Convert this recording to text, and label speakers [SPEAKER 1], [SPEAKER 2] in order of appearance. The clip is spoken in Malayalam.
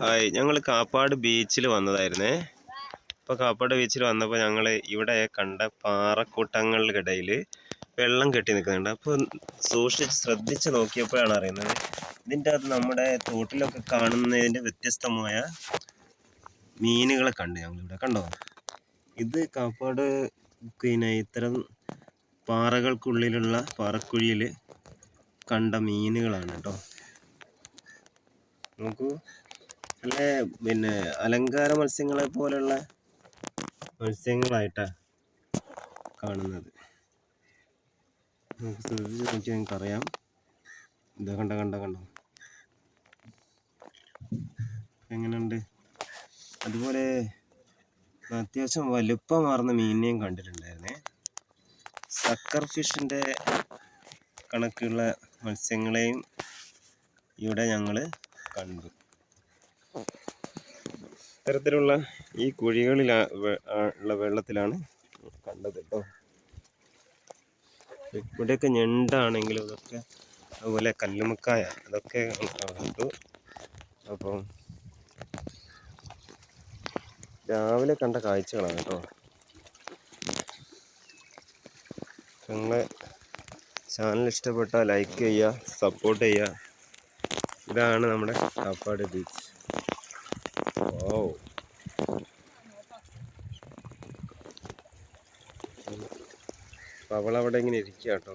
[SPEAKER 1] ഹായ്, ഞങ്ങൾ കാപ്പാട് ബീച്ചിൽ വന്നതായിരുന്നേ. ഇപ്പോൾ കാപ്പാട് ബീച്ചിൽ വന്നപ്പോൾ ഞങ്ങൾ ഇവിടെ കണ്ട പാറക്കൂട്ടങ്ങൾക്കിടയിൽ വെള്ളം കെട്ടി നിൽക്കുന്നുണ്ട്. അപ്പോൾ സൂക്ഷിച്ച് ശ്രദ്ധിച്ച് നോക്കിയപ്പോഴാണ് അറിയുന്നത്, ഇതിൻ്റെ അകത്ത് നമ്മുടെ തോട്ടിലൊക്കെ കാണുന്നതിൻ്റെ വ്യത്യസ്തമായ മീനുകളെ കണ്ട് ഞങ്ങളിവിടെ. കണ്ടോ, ഇത് കാപ്പാട് ഇത്തരം പാറകൾക്കുള്ളിലുള്ള പാറക്കുഴിയിൽ കണ്ട മീനുകളാണ് കേട്ടോ. നോക്കൂ, നല്ല അലങ്കാര മത്സ്യങ്ങളെ പോലുള്ള മത്സ്യങ്ങളായിട്ടാണ് കാണുന്നത്. നമുക്ക് ശ്രദ്ധിച്ച് നോക്കിയാൽ നിങ്ങൾക്കറിയാം. ഇതാ കണ്ടോ എങ്ങനെയുണ്ട്. അതുപോലെ അത്യാവശ്യം വലുപ്പമാർന്ന മീനിനെയും കണ്ടിട്ടുണ്ടായിരുന്നേ. സക്കർ ഫിഷിൻ്റെ കണക്കുള്ള മത്സ്യങ്ങളെയും ഇവിടെ ഞങ്ങൾ കണ്ടു. ഇത്തരത്തിലുള്ള ഈ കുഴികളിൽ ഉള്ള വെള്ളത്തിലാണ് കണ്ടത് കേട്ടോ. ഇവിടെയൊക്കെ ഞണ്ടാണെങ്കിലും ഇതൊക്കെ, അതുപോലെ കല്ലുമുക്കായ, അതൊക്കെ കണ്ടു. അപ്പം രാവിലെ കണ്ട കാഴ്ചകളാണ് കേട്ടോ. നിങ്ങളെ ചാനൽ ഇഷ്ടപ്പെട്ടാൽ ലൈക്ക് ചെയ്യുക, സപ്പോർട്ട് ചെയ്യുക. ഇതാണ് നമ്മുടെ കാപ്പാട് ബീച്ച്. ഓ, അവളവിടെ ഇങ്ങനെ ഇരിക്കുക കേട്ടോ.